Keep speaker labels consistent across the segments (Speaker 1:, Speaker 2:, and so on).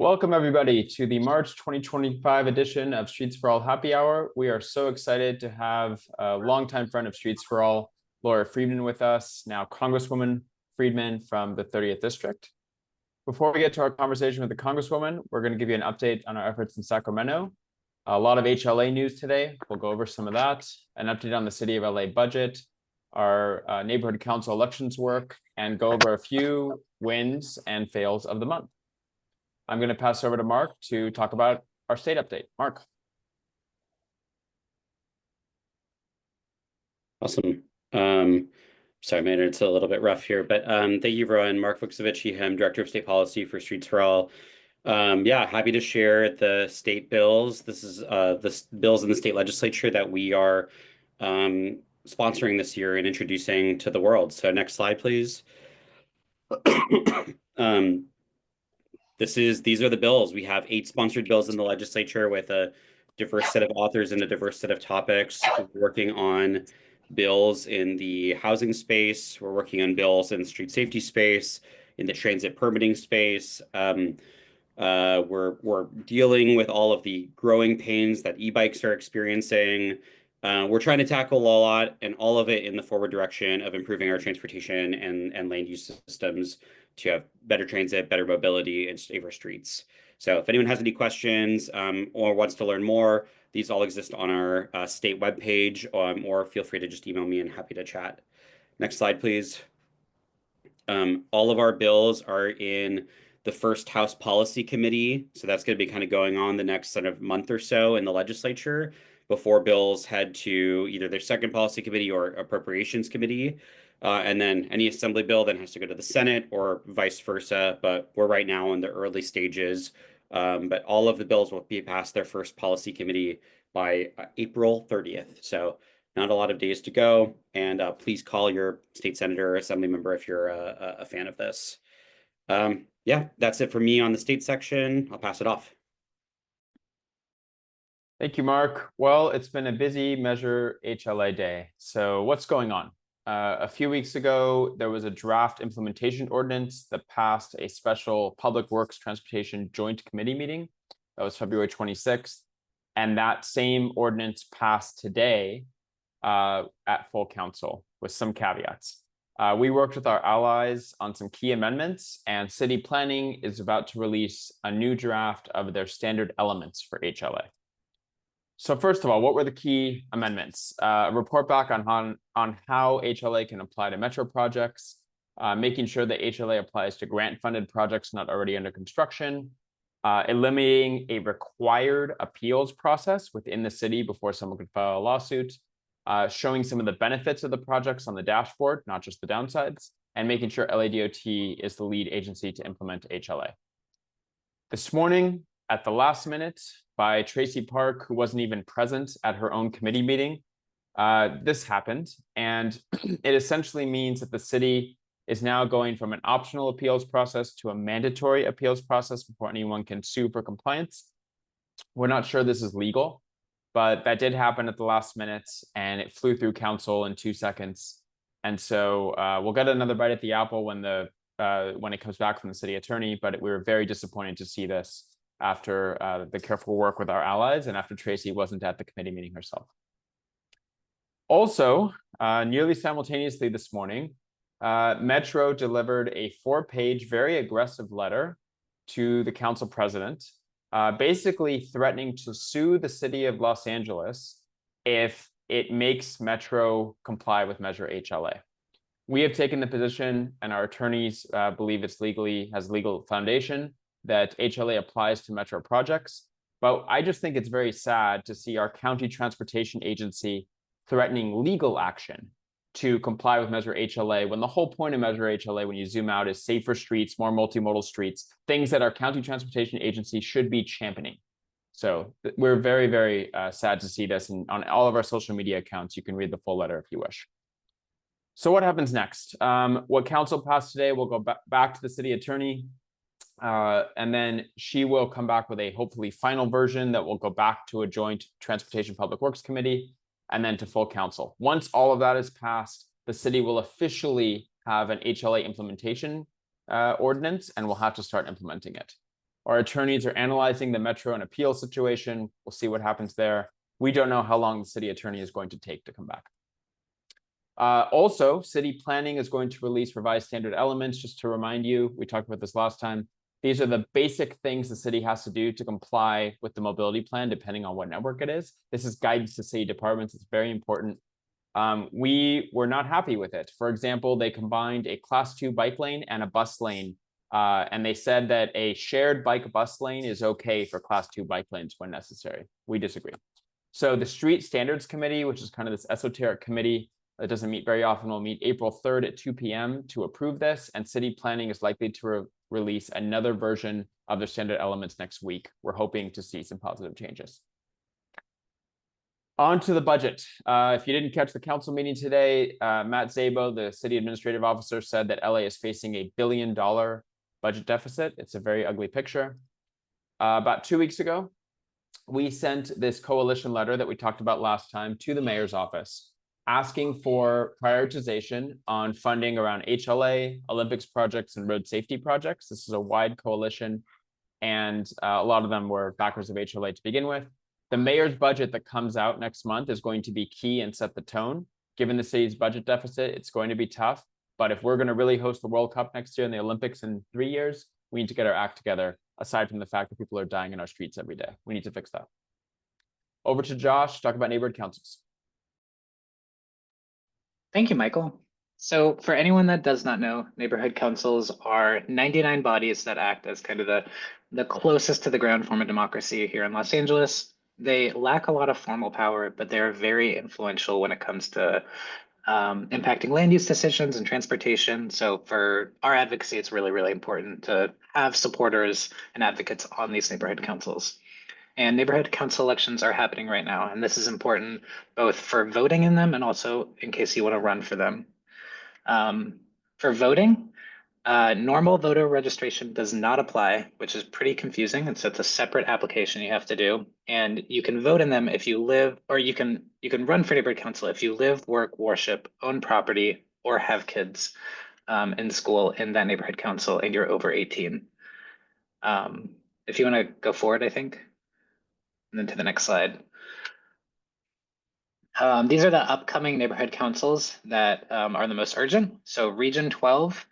Speaker 1: Welcome, everybody, to the March 2025 edition of Streets for All Happy Hour. We are so excited to have a longtime friend of Streets for All, Laura Friedman, with us, now Congresswoman Friedman from the 30th District. Before we get to our conversation with the Congresswoman, we're going to give you an update on our efforts in Sacramento. A lot of HLA news today. We'll go over some of that, an update on the City of LA budget, our neighborhood council elections work, and go over a few wins and fails of the month. I'm going to pass over to Mark to talk about our state update. Mark.
Speaker 2: Awesome. Sorry, man, it's a little bit rough here, but thank you, everyone. Mark Fuchsovich, I'm Director of State Policy for Streets for All. Yeah, happy to share the state bills. This is the bills in the state legislature that we are sponsoring this year and introducing to the world. So next slide, please. These are the bills. We have 8 sponsored bills in the legislature with a diverse set of authors and a diverse set of topics. We're working on bills in the housing space. We're working on bills in the street safety space, in the transit permitting space. We're dealing with all of the growing pains that e-bikes are experiencing. We're trying to tackle a lot, and all of it in the forward direction of improving our transportation and land use systems to have better transit, better mobility, and safer streets. So if anyone has any questions or wants to learn more, these all exist on our state webpage, or feel free to just email me and happy to chat. Next slide, please. All of our bills are in the first House Policy Committee. So that's going to be kind of going on the next sort of month or so in the legislature before bills head to either their second policy committee or appropriations committee. And then any assembly bill then has to go to the Senate or vice versa. But we're right now in the early stages. But all of the bills will be past their first policy committee by April 30th. So not a lot of days to go. And please call your state senator or assembly member if you're a fan of this. Yeah, that's it for me on the state section. I'll pass it off.
Speaker 1: Thank you, Mark. Well, it's been a busy Measure HLA day. So what's going on? A few weeks ago, there was a draft implementation ordinance that passed a special Public Works Transportation Joint Committee meeting. That was February 26th. And that same ordinance passed today at full council with some caveats. We worked with our allies on some key amendments, and city planning is about to release a new draft of their standard elements for HLA. So first of all, what were the key amendments? Report back on how HLA can apply to metro projects, making sure that HLA applies to grant-funded projects not already under construction, eliminating a required appeals process within the city before someone could file a lawsuit, showing some of the benefits of the projects on the dashboard, not just the downsides, and making sure LADOT is the lead agency to implement HLA. This morning, at the last minute, by Tracy Park, who wasn't even present at her own committee meeting, this happened. And it essentially means that the city is now going from an optional appeals process to a mandatory appeals process before anyone can sue for compliance. We're not sure this is legal, but that did happen at the last minute, and it flew through council in 2 seconds. And so we'll get another bite at the apple when it comes back from the city attorney, but we were very disappointed to see this after the careful work with our allies and after Tracy wasn't at the committee meeting herself. Also, nearly simultaneously this morning, Metro delivered a 4-page, very aggressive letter to the council president, basically threatening to sue the city of Los Angeles if it makes Metro comply with Measure HLA. We have taken the position, and our attorneys believe it's has legal foundation, that HLA applies to metro projects. But I just think it's very sad to see our county transportation agency threatening legal action to comply with Measure HLA, when the whole point of Measure HLA, when you zoom out, is safer streets, more multimodal streets, things that our county transportation agency should be championing. So we're very, very sad to see this. And on all of our social media accounts, you can read the full letter if you wish. So what happens next? What council passed today will go back to the city attorney. And then she will come back with a hopefully final version that will go back to a joint Transportation Public Works Committee and then to full council. Once all of that is passed, the city will officially have an HLA implementation ordinance, and we'll have to start implementing it. Our attorneys are analyzing the Metro and appeal situation. We'll see what happens there. We don't know how long the city attorney is going to take to come back. Also, city planning is going to release revised standard elements. Just to remind you, we talked about this last time. These are the basic things the city has to do to comply with the mobility plan, depending on what network it is. This is guidance to city departments. It's very important. We were not happy with it. For example, they combined a class 2 bike lane and a bus lane. And they said that a shared bike bus lane is okay for class 2 bike lanes when necessary. We disagree. So the Street Standards Committee, which is kind of this esoteric committee that doesn't meet very often, will meet April 3rd at 2 p.m. to approve this. And city planning is likely to release another version of their standard elements next week. We're hoping to see some positive changes. On to the budget. If you didn't catch the council meeting today, Matt Szabo, the city administrative officer, said that LA is facing $1 billion budget deficit. It's a very ugly picture. About 2 weeks ago, we sent this coalition letter that we talked about last time to the mayor's office, asking for prioritization on funding around HLA, Olympics projects, and road safety projects. This is a wide coalition, and a lot of them were backers of HLA to begin with. The mayor's budget that comes out next month is going to be key and set the tone. Given the city's budget deficit, it's going to be tough. But if we're going to really host the World Cup next year and the Olympics in 3 years, we need to get our act together, aside from the fact that people are dying in our streets every day. We need to fix that. Over to Josh to talk about neighborhood councils.
Speaker 3: Thank you, Michael. So for anyone that does not know, neighborhood councils are 99 bodies that act as kind of the closest to the ground form of democracy here in Los Angeles. They lack a lot of formal power, but they're very influential when it comes to impacting land use decisions and transportation. So for our advocacy, it's really, really important to have supporters and advocates on these neighborhood councils. And neighborhood council elections are happening right now. And this is important both for voting in them and also in case you want to run for them. For voting, normal voter registration does not apply, which is pretty confusing. And so it's a separate application you have to do. And you can vote in them if you live, or you can run for neighborhood council if you live, work, worship, own property, or have kids in school in that neighborhood council and you're over 18. If you want to go forward, I think. And then to the next slide. These are the upcoming neighborhood councils that are the most urgent. So Region 12,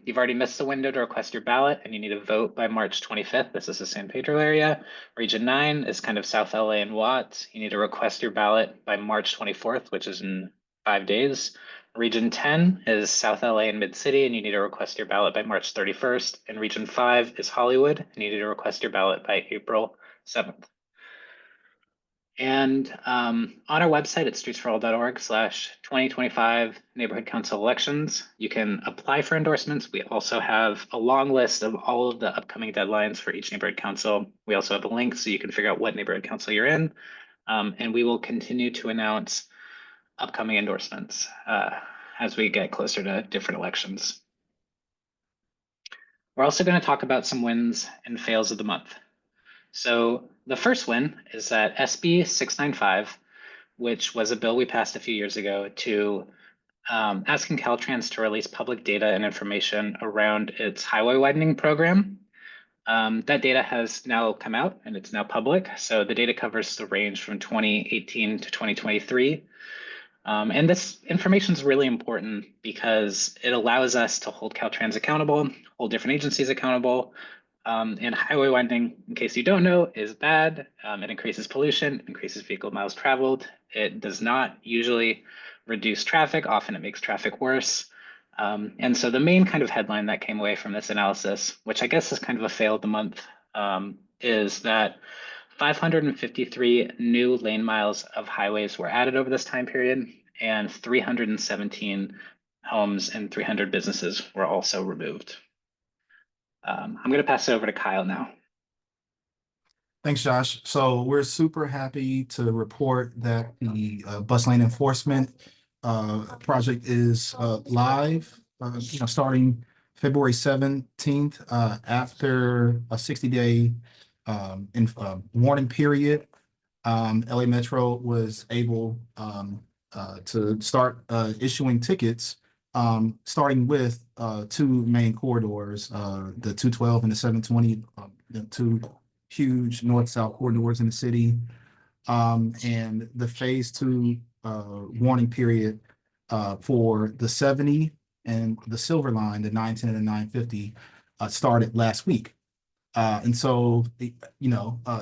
Speaker 3: you've already missed the window to request your ballot and you need to vote by March 25th. This is the San Pedro area. Region 9 is kind of South LA and Watts. You need to request your ballot by March 24th, which is in 5 days. Region 10 is South LA and Mid-City, and you need to request your ballot by March 31st. And Region 5 is Hollywood, and you need to request your ballot by April 7th. And on our website at streetsforall.org/2025 neighborhood council elections, you can apply for endorsements. We also have a long list of all of the upcoming deadlines for each neighborhood council. We also have a link so you can figure out what neighborhood council you're in. And we will continue to announce upcoming endorsements as we get closer to different elections. We're also going to talk about some wins and fails of the month. So the first win is that SB 695, which was a bill we passed a few years ago to asking Caltrans to release public data and information around its highway widening program. That data has now come out and it's now public. So the data covers the range from 2018 to 2023. And this information is really important because it allows us to hold Caltrans accountable, hold different agencies accountable. And highway widening, in case you don't know, is bad. It increases pollution, increases vehicle miles traveled. It does not usually reduce traffic. Often it makes traffic worse. And so the main kind of headline that came away from this analysis, which I guess is kind of a fail of the month, is that 553 new lane miles of highways were added over this time period, and 317 homes and 300 businesses were also removed. I'm going to pass it over to Kyle now.
Speaker 4: Thanks, Josh. So we're super happy to report that the bus lane enforcement project is live, starting February 17th after a 60-day warning period. LA Metro was able to start issuing tickets starting with two main corridors, the 212 and the 720, the two huge north-south corridors in the city. And the phase two warning period for the 70 and the Silver Line, the 910 and the 950, started last week. And so,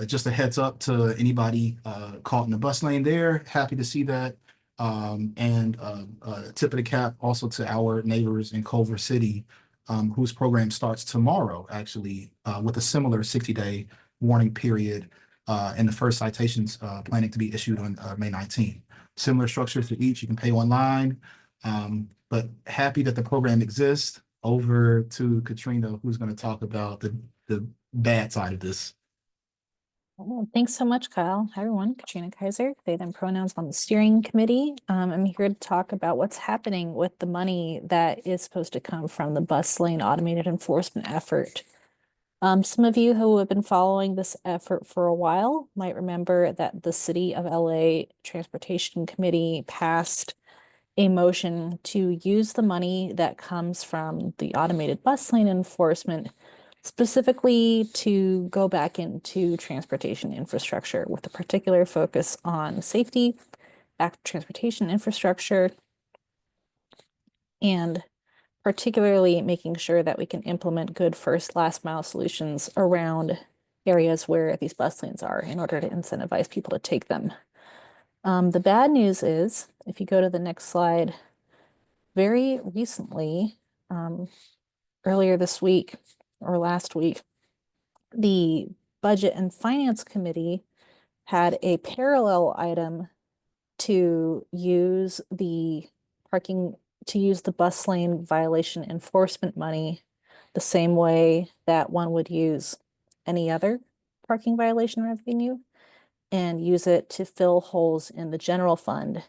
Speaker 4: just a heads up to anybody caught in the bus lane there, happy to see that. And tip of the cap also to our neighbors in Culver City, whose program starts tomorrow, actually, with a similar 60-day warning period, and the first citations planning to be issued on May 19th. Similar structures to each, you can pay online, but happy that the program exists. Over to Katrina, who's going to talk about the bad side of this.
Speaker 5: Well, thanks so much, Kyle. Hi, everyone. Katrina Kaiser, they them pronouns on the steering committee. I'm here to talk about what's happening with the money that is supposed to come from the bus lane automated enforcement effort. Some of you who have been following this effort for a while might remember that the City of LA Transportation Committee passed a motion to use the money that comes from the automated bus lane enforcement specifically to go back into transportation infrastructure with a particular focus on safety, active transportation infrastructure, and particularly making sure that we can implement good first last mile solutions around areas where these bus lanes are in order to incentivize people to take them. The bad news is, if you go to the next slide, very recently, earlier this week or last week, the Budget and Finance Committee had a parallel item to use the bus lane violation enforcement money the same way that one would use any other parking violation revenue, and use it to fill holes in the general fund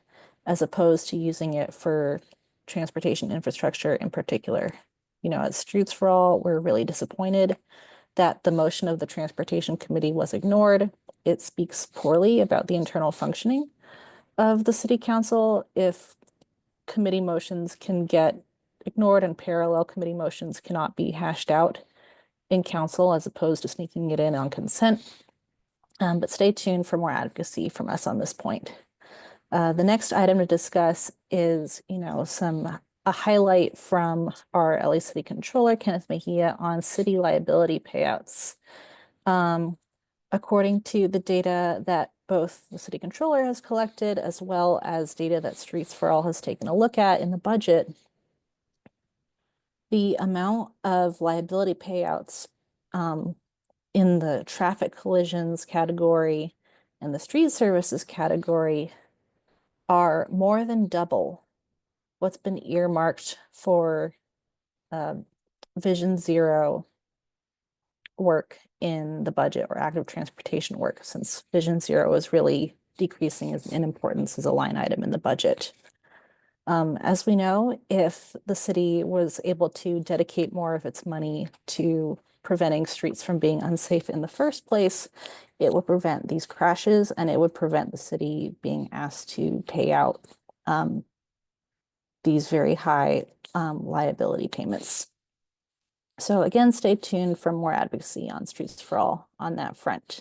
Speaker 5: as opposed to using it for transportation infrastructure in particular. As Streets for All, we're really disappointed that the motion of the Transportation Committee was ignored. It speaks poorly about the internal functioning of the City Council if committee motions can get ignored and parallel committee motions cannot be hashed out in council as opposed to sneaking it in on consent. But stay tuned for more advocacy from us on this point. The next item to discuss is, a highlight from our LA City Controller, Kenneth Mejia, on city liability payouts. According to the data that both the City Controller has collected, as well as data that Streets for All has taken a look at in the budget, the amount of liability payouts in the traffic collisions category and the street services category are more than double what's been earmarked for Vision Zero work in the budget, or active transportation work, since Vision Zero is really decreasing in importance as a line item in the budget. As we know, if the city was able to dedicate more of its money to preventing streets from being unsafe in the first place, it would prevent these crashes, and it would prevent the city being asked to pay out these very high liability payments. So again, stay tuned for more advocacy on Streets for All on that front,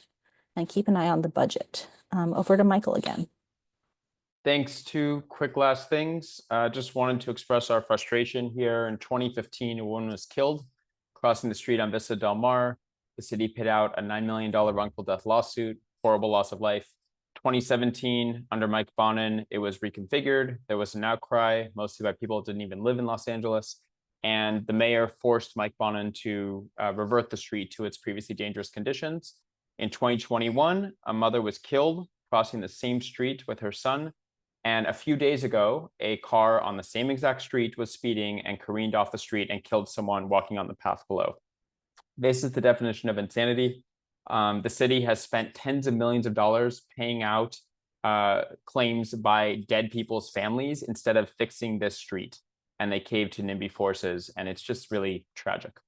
Speaker 5: and keep an eye on the budget. Over to Michael again.
Speaker 1: Thanks. Two quick last things. Just wanted to express our frustration here. In 2015, a woman was killed crossing the street on Vista Del Mar. The city paid out a $9 million wrongful death lawsuit, horrible loss of life. 2017, under Mike Bonin, it was reconfigured. There was an outcry, mostly by people who didn't even live in Los Angeles. And the mayor forced Mike Bonin to revert the street to its previously dangerous conditions. In 2021, a mother was killed crossing the same street with her son. And a few days ago, a car on the same exact street was speeding and careened off the street and killed someone walking on the path below. This is the definition of insanity. The city has spent tens of millions of dollars paying out claims by dead people's families instead of fixing this street. And they caved to NIMBY forces, and it's just really tragic.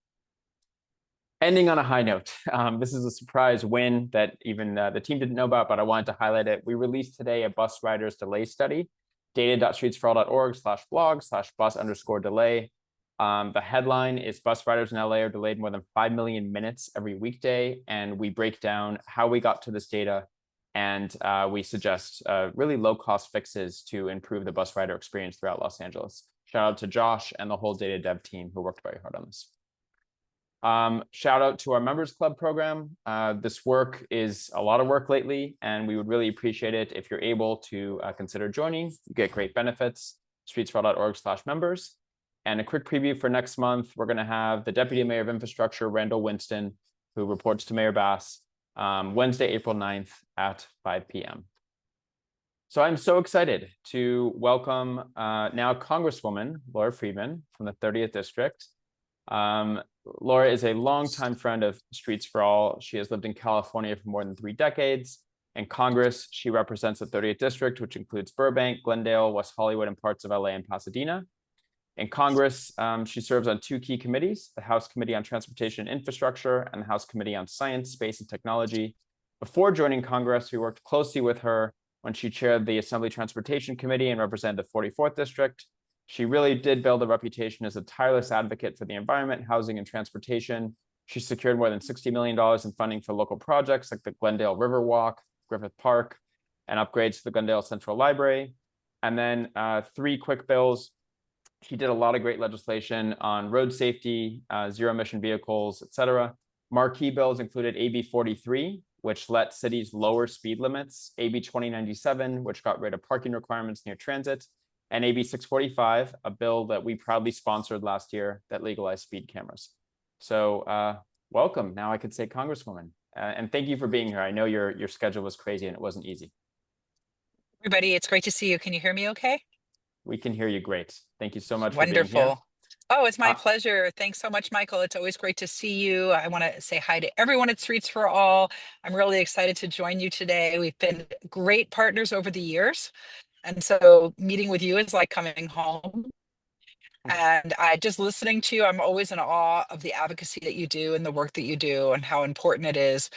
Speaker 1: Ending on a high note, this is a surprise win that even the team didn't know about, but I wanted to highlight it. We released today a bus riders delay study. data.streetsforall.org/blog/bus_delay. The headline is bus riders in LA are delayed more than 5 million minutes every weekday. And we break down how we got to this data. And we suggest really low-cost fixes to improve the bus rider experience throughout Los Angeles. Shout out to Josh and the whole data dev team who worked very hard on this. Shout out to our Members Club program. This work is a lot of work lately, and we would really appreciate it if you're able to consider joining. You get great benefits, streetsforall.org/members. And a quick preview for next month, we're going to have the Deputy Mayor of Infrastructure, Randall Winston, who reports to Mayor Bass, Wednesday, April 9th at 5 p.m. So I'm so excited to welcome now Congresswoman Laura Friedman from the 30th District. Laura is a longtime friend of Streets for All. She has lived in California for more than 3 decades. In Congress, she represents the 30th District, which includes Burbank, Glendale, West Hollywood, and parts of LA and Pasadena. In Congress, she serves on 2 key committees, the House Committee on Transportation and Infrastructure and the House Committee on Science, Space, and Technology. Before joining Congress, we worked closely with her when she chaired the Assembly Transportation Committee and represented the 44th District. She really did build a reputation as a tireless advocate for the environment, housing, and transportation. She secured more than $60 million in funding for local projects like the Glendale Riverwalk, Griffith Park, and upgrades to the Glendale Central Library. And then 3 quick bills. She did a lot of great legislation on road safety, zero emission vehicles, et cetera. Marquee bills included AB 43, which let cities lower speed limits, AB 2097, which got rid of parking requirements near transit, and AB 645, a bill that we proudly sponsored last year that legalized speed cameras. So welcome. Now I could say Congresswoman. And thank you for being here. I know your schedule was crazy and it wasn't easy.
Speaker 6: Everybody, it's great to see you. Can you hear me okay?
Speaker 1: We can hear you great. Thank you so much for being here.
Speaker 6: Wonderful. Oh, it's my pleasure. Thanks so much, Michael. It's always great to see you. I want to say hi to everyone at Streets for All. I'm really excited to join you today. We've been great partners over the years. And so meeting with you is like coming home. And just listening to you, I'm always in awe of the advocacy that you do and the work that you do and how important it is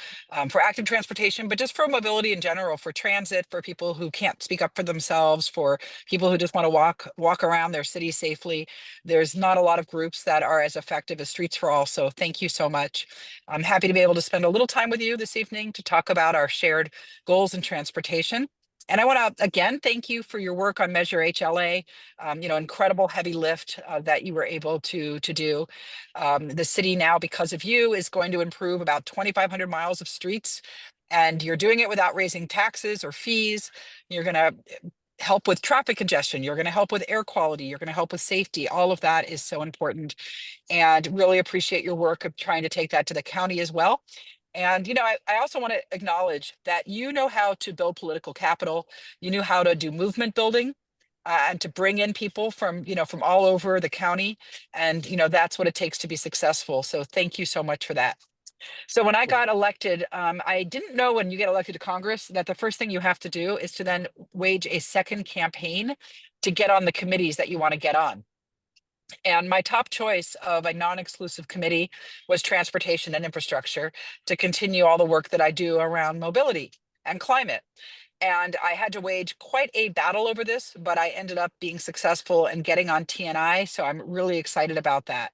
Speaker 6: for active transportation, but just for mobility in general, for transit, for people who can't speak up for themselves, for people who just want to walk around their city safely. There's not a lot of groups that are as effective as Streets for All. So thank you so much. I'm happy to be able to spend a little time with you this evening to talk about our shared goals in transportation. And I want to, again, thank you for your work on Measure HLA, incredible heavy lift that you were able to do. The city now, because of you, is going to improve about 2,500 miles of streets, and you're doing it without raising taxes or fees. You're going to help with traffic congestion. You're going to help with air quality. You're going to help with safety. All of that is so important, and really appreciate your work of trying to take that to the county as well. And, I also want to acknowledge that you know how to build political capital. You knew how to do movement building and to bring in people from all over the county. And, that's what it takes to be successful. So thank you so much for that. So when I got elected, I didn't know when you get elected to Congress that the first thing you have to do is to then wage a second campaign to get on the committees that you want to get on. And my top choice of a non-exclusive committee was transportation and infrastructure to continue all the work that I do around mobility and climate. And I had to wage quite a battle over this, but I ended up being successful in getting on TNI. So I'm really excited about that.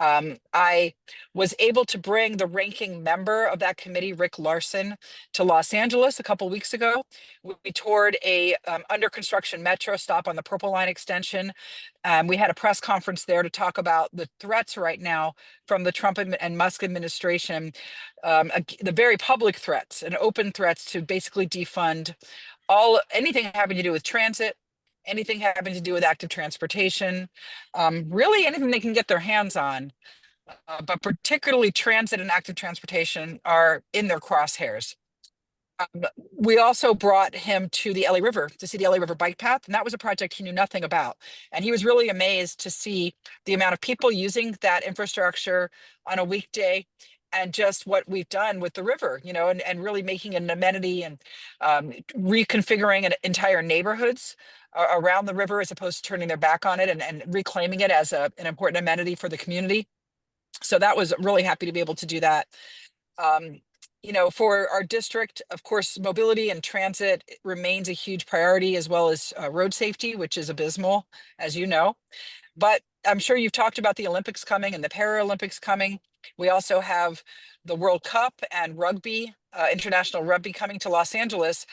Speaker 6: I was able to bring the ranking member of that committee, Rick Larson, to Los Angeles a couple weeks ago. We toured a under construction metro stop on the Purple Line extension. We had a press conference there to talk about the threats right now from the Trump and Musk administration, the very public threats and open threats to basically defund anything having to do with transit, anything having to do with active transportation, really anything they can get their hands on, but particularly transit and active transportation are in their crosshairs. We also brought him to the LA River to see the LA River bike path, and that was a project he knew nothing about. And he was really amazed to see the amount of people using that infrastructure on a weekday and just what we've done with the river, and really making an amenity and reconfiguring entire neighborhoods around the river as opposed to turning their back on it and reclaiming it as an important amenity for the community. So that was really happy to be able to do that. you know, for our district, of course, mobility and transit remains a huge priority, as well as road safety, which is abysmal, as you know. But I'm sure you've talked about the Olympics coming and the Paralympics coming. We also have the World Cup and rugby, international rugby coming to Los Angeles.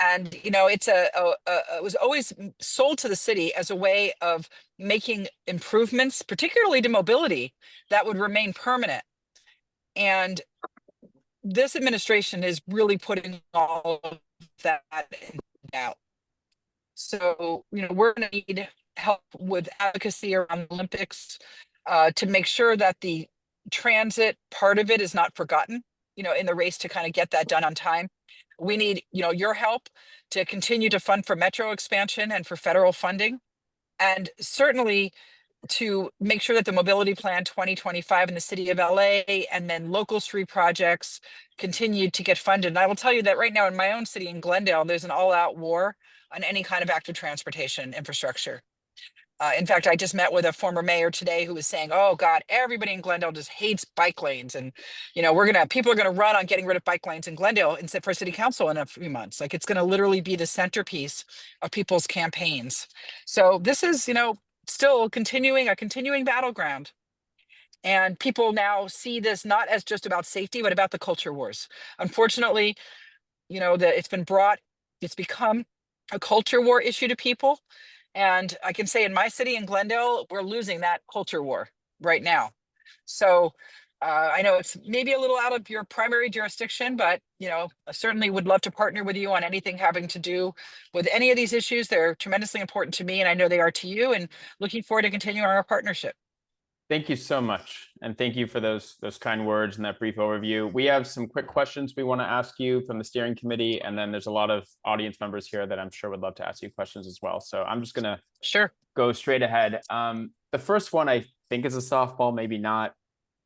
Speaker 6: And, you know, it's it was always sold to the city as a way of making improvements, particularly to mobility, that would remain permanent. And this administration is really putting all of that in doubt. So, you know, we're going to need help with advocacy around the Olympics to make sure that the transit part of it is not forgotten, you know, in the race to kind of get that done on time. We need, you know, your help to continue to fund for metro expansion and for federal funding. And certainly to make sure that the mobility plan 2025 in the city of LA and then local street projects continue to get funded. And I will tell you that right now in my own city in Glendale, there's an all-out war on any kind of active transportation infrastructure. In fact, I just met with a former mayor today who was saying, oh God, everybody in Glendale just hates bike lanes. And, you know, people are going to run on getting rid of bike lanes in Glendale instead for city council in a few months. Like, it's going to literally be the centerpiece of people's campaigns. So this is, you know, still a continuing battleground. And people now see this not as just about safety, but about the culture wars. Unfortunately, you know, that it's become a culture war issue to people. And I can say in my city in Glendale, we're losing that culture war right now. So I know it's maybe a little out of your primary jurisdiction, but, you know, I certainly would love to partner with you on anything having to do with any of these issues. They're tremendously important to me, and I know they are to you, and looking forward to continuing our partnership.
Speaker 1: Thank you so much. And thank you for those kind words and that brief overview. We have some quick questions we want to ask you from the steering committee. And then there's a lot of audience members here that I'm sure would love to ask you questions as well. So I'm just going to go straight ahead. The first one I think is a softball, maybe not.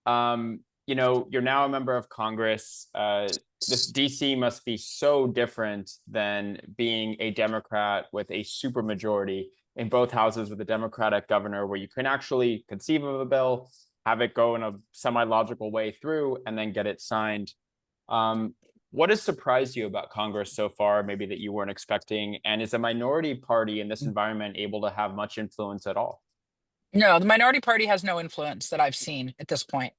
Speaker 1: You know, you're now a member of Congress. This DC must be so different than being a Democrat with a supermajority in both houses with a Democratic governor, where you can actually conceive of a bill, have it go in a semi-logical way through, and then get it signed. What has surprised you about Congress so far, maybe that you weren't expecting? And is a minority party in this environment able to have much influence at all?
Speaker 6: No, the minority party has no influence that I've seen at this point.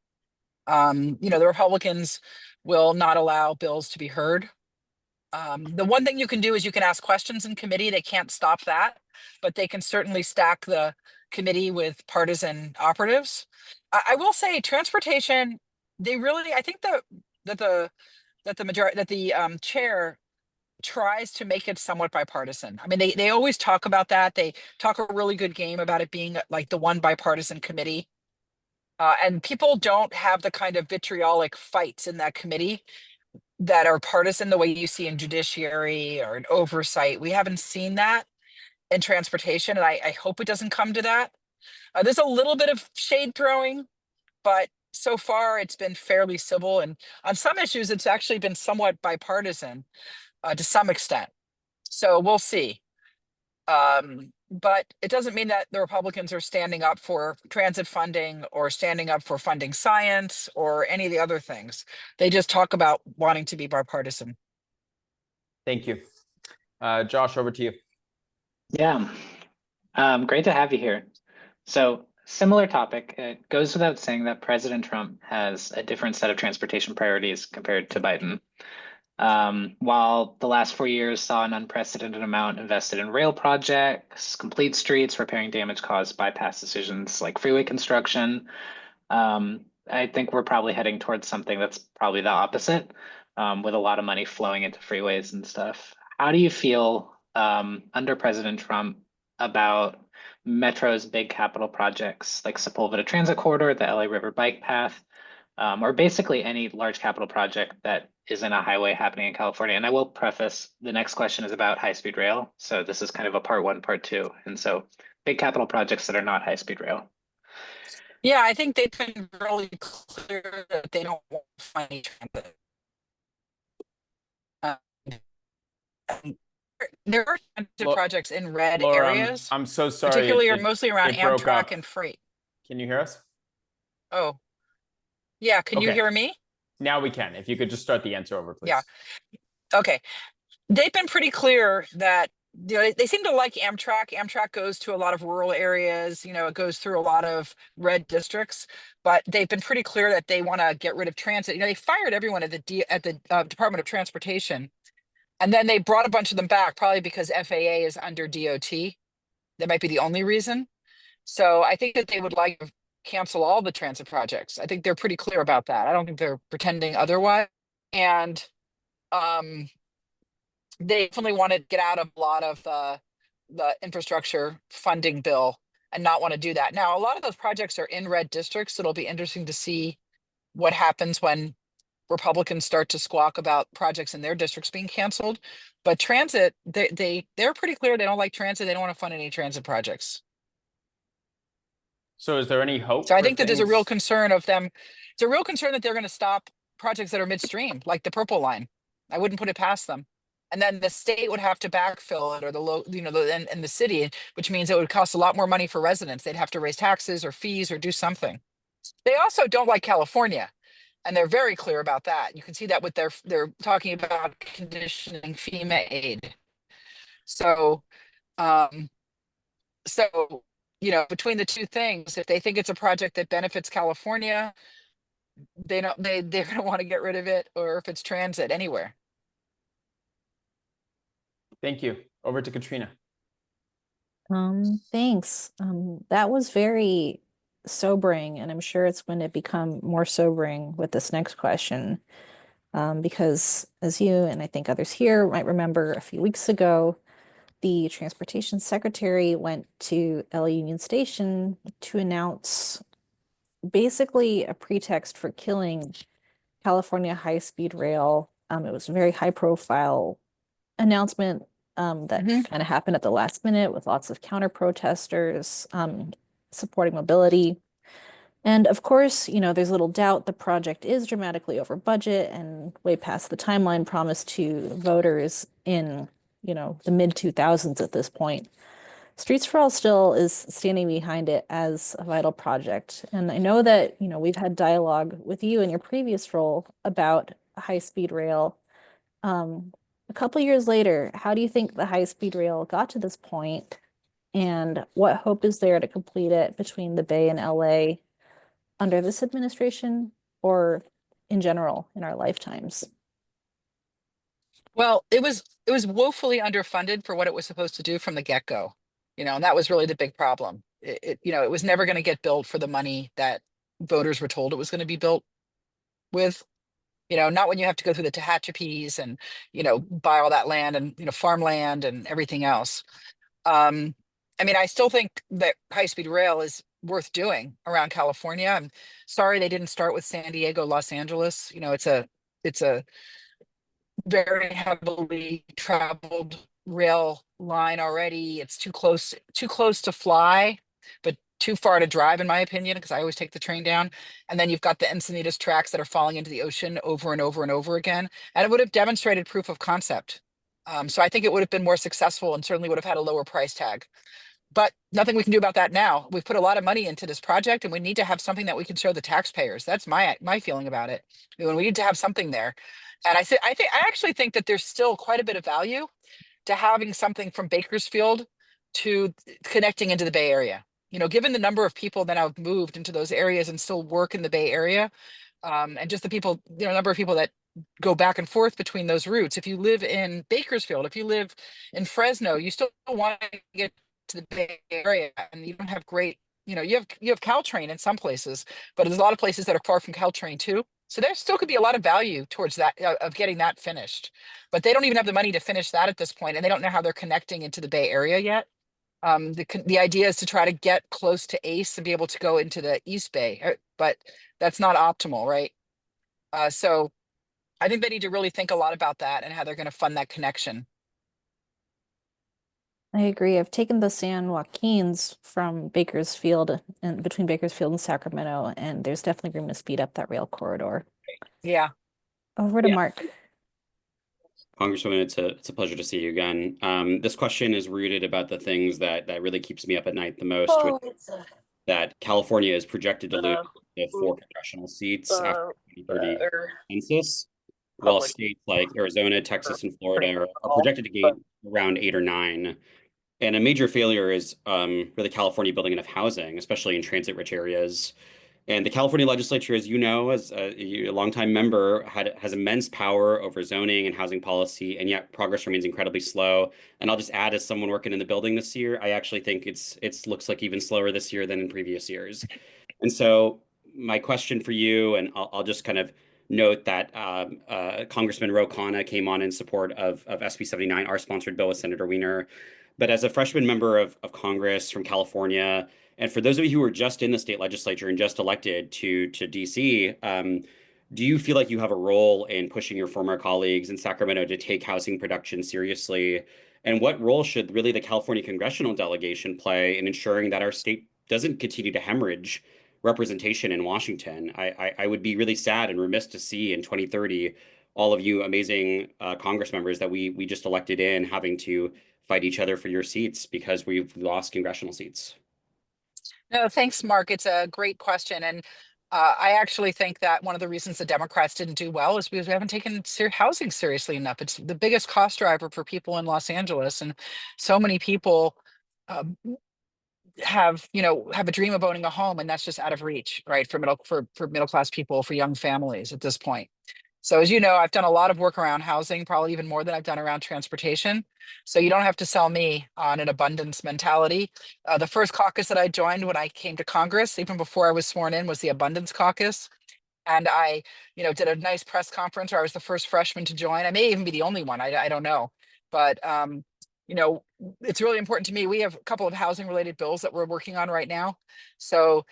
Speaker 6: You know, the Republicans will not allow bills to be heard. The one thing you can do is you can ask questions in committee. They can't stop that, but they can certainly stack the committee with partisan operatives. I will say transportation, they really, I think that the chair tries to make it somewhat bipartisan. I mean, they always talk about that. They talk a really good game about it being like the one bipartisan committee. And people don't have the kind of vitriolic fights in that committee that are partisan the way you see in judiciary or in oversight. We haven't seen that in transportation, and I hope it doesn't come to that. There's a little bit of shade throwing, but so far it's been fairly civil. And on some issues, it's actually been somewhat bipartisan to some extent. So we'll see. But it doesn't mean that the Republicans are standing up for transit funding or standing up for funding science or any of the other things. They just talk about wanting to be bipartisan.
Speaker 1: Thank you. Josh, over to you.
Speaker 3: Yeah, great to have you here. So similar topic. It goes without saying that President Trump has a different set of transportation priorities compared to Biden. While the last 4 years saw an unprecedented amount invested in rail projects, complete streets, repairing damage caused by past decisions like freeway construction, I think we're probably heading towards something that's probably the opposite, with a lot of money flowing into freeways and stuff. How do you feel under President Trump about Metro's big capital projects like Sepulveda Transit Corridor, the LA River Bike Path, or basically any large capital project that isn't a highway happening in California? And I will preface, the next question is about high-speed rail. So this is kind of a part one, part two. And so big capital projects that are not high-speed rail.
Speaker 6: Yeah, I think they've been really clear that they don't want money transit. There are projects in red
Speaker 1: Laura,
Speaker 6: areas.
Speaker 1: I'm so sorry.
Speaker 6: Particularly or mostly around Amtrak and freight.
Speaker 1: Can you hear us?
Speaker 6: Oh, yeah. Can you hear me?
Speaker 1: Now we can. If you could just start the answer over, please.
Speaker 6: Yeah. Okay. They've been pretty clear that, you know, they seem to like Amtrak. Amtrak goes to a lot of rural areas, you know, it goes through a lot of red districts, but they've been pretty clear that they want to get rid of transit. You know, they fired everyone at the Department of Transportation, and then they brought a bunch of them back, probably because FAA is under DOT. That might be the only reason. So I think that they would like to cancel all the transit projects. I think they're pretty clear about that. I don't think they're pretending otherwise. And they definitely want to get out of a lot of the infrastructure funding bill and not want to do that. Now, a lot of those projects are in red districts, so it'll be interesting to see what happens when Republicans start to squawk about projects in their districts being canceled. But transit, they're pretty clear they don't like transit. They don't want to fund any transit projects.
Speaker 1: So is there any hope?
Speaker 6: So I think that there's a real concern of them. It's a real concern that they're going to stop projects that are midstream, like the Purple Line. I wouldn't put it past them. And then the state would have to backfill it, or and the city, which means it would cost a lot more money for residents. They'd have to raise taxes or fees or do something. They also don't like California, and they're very clear about that. You can see that with they're talking about conditioning FEMA aid. So, you know, between the two things, if they think it's a project that benefits California, they're going to want to get rid of it, or if it's transit anywhere.
Speaker 1: Thank you. Over to Katrina.
Speaker 5: Thanks. That was very sobering, and I'm sure it's going to become more sobering with this next question. Because as you and I think others here might remember, a few weeks ago, the transportation secretary went to LA Union Station to announce basically a pretext for killing California high-speed rail. It was a very high-profile announcement that kind of happened at the last minute with lots of counter protesters supporting mobility. And of course, you know, there's little doubt the project is dramatically over budget and way past the timeline promised to voters in, you know, the mid-2000s at this point. Streets for All still is standing behind it as a vital project. And I know that, you know, we've had dialogue with you in your previous role about high-speed rail. A couple years later, how do you think the high-speed rail got to this point? And what hope is there to complete it between the Bay and LA under this administration, or in general in our lifetimes?
Speaker 6: Well, it was woefully underfunded for what it was supposed to do from the get-go, you know, and that was really the big problem. You know, it was never going to get built for the money that voters were told it was going to be built with. You know, not when you have to go through the Tehachapis and, you know, buy all that land and, you know, farmland and everything else. I mean, I still think that high-speed rail is worth doing around California. I'm sorry they didn't start with San Diego, Los Angeles. You know, it's a very heavily traveled rail line already. It's too close to fly, but too far to drive, in my opinion, because I always take the train down. And then you've got the Encinitas tracks that are falling into the ocean over and over and over again. And it would have demonstrated proof of concept. So I think it would have been more successful and certainly would have had a lower price tag. But nothing we can do about that now. We've put a lot of money into this project, and we need to have something that we can show the taxpayers. That's my feeling about it. We need to have something there. And I actually think that there's still quite a bit of value to having something from Bakersfield to connecting into the Bay Area. You know, given the number of people that have moved into those areas and still work in the Bay Area, and just the people, you know, number of people that go back and forth between those routes. If you live in Bakersfield, if you live in Fresno, you still want to get to the Bay Area, and you don't have great, you know, you have Caltrain in some places, but there's a lot of places that are far from Caltrain too. So there still could be a lot of value towards that, of getting that finished, but they don't even have the money to finish that at this point, and they don't know how they're connecting into the Bay Area yet. The idea is to try to get close to ACE and be able to go into the East Bay, but that's not optimal, right? So I think they need to really think a lot about that and how they're going to fund that connection.
Speaker 5: I agree. I've taken the San Joaquins from Bakersfield and between Bakersfield and Sacramento, and there's definitely room to speed up that rail corridor.
Speaker 6: Yeah.
Speaker 5: Over to Mark.
Speaker 2: Congresswoman, it's a pleasure to see you again. This question is rooted about the things that really keeps me up at night the most. that California is projected to lose the 4 congressional seats after the 2030 census, while states like Arizona, Texas, and Florida are projected to gain around 8 or 9. And a major failure is really California building enough housing, especially in transit-rich areas. And the California legislature, as you know, as a longtime member, has immense power over zoning and housing policy, and yet progress remains incredibly slow. And I'll just add, as someone working in the building this year, I actually think it looks like even slower this year than in previous years. And so my question for you, and I'll just kind of note that Congressman Ro Khanna came on in support of SB 79, our sponsored bill with Senator Wiener. But as a freshman member of Congress from California, and for those of you who are just in the state legislature and just elected to DC, do you feel like you have a role in pushing your former colleagues in Sacramento to take housing production seriously? And what role should really the California congressional delegation play in ensuring that our state doesn't continue to hemorrhage representation in Washington? I would be really sad and remiss to see in 2030 all of you amazing Congress members that we just elected in having to fight each other for your seats because we've lost congressional seats.
Speaker 6: No, thanks, Mark. It's a great question. And I actually think that one of the reasons the Democrats didn't do well is because we haven't taken housing seriously enough. It's the biggest cost driver for people in Los Angeles. And so many people have a dream of owning a home, and that's just out of reach, right? For middle class people, for young families at this point. So as you know, I've done a lot of work around housing, probably even more than I've done around transportation. So you don't have to sell me on an abundance mentality. The first caucus that I joined when I came to Congress, even before I was sworn in, was the Abundance Caucus. And I, did a nice press conference where I was the first freshman to join. I may even be the only one. I don't know. But, it's really important to me. We have a couple of housing related bills that we're working on right now. So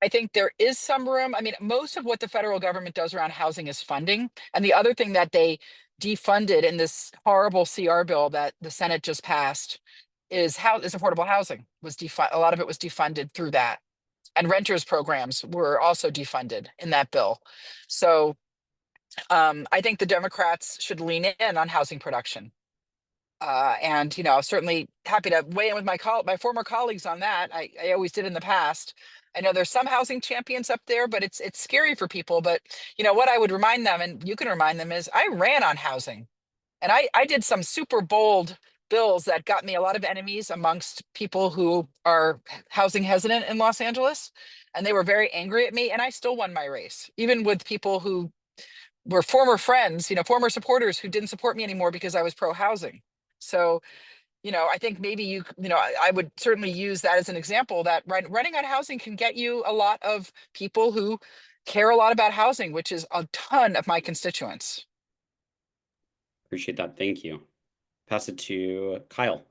Speaker 6: I think there is some room. I mean, most of what the federal government does around housing is funding. And the other thing that they defunded in this horrible CR bill that the Senate just passed is affordable housing. A lot of it was defunded through that. And renters programs were also defunded in that bill. So I think the Democrats should lean in on housing production. And certainly happy to weigh in with my former colleagues on that. I always did in the past. I know there's some housing champions up there, but it's scary for people. But what I would remind them, and you can remind them, is I ran on housing, and I did some super bold bills that got me a lot of enemies amongst people who are housing hesitant in Los Angeles, and they were very angry at me. And I still won my race, even with people who were former friends, former supporters who didn't support me anymore because I was pro housing. So, I think maybe I would certainly use that as an example that running on housing can get you a lot of people who care a lot about housing, which is a ton of my constituents.
Speaker 2: Appreciate that. Thank you. Pass it to Kyle.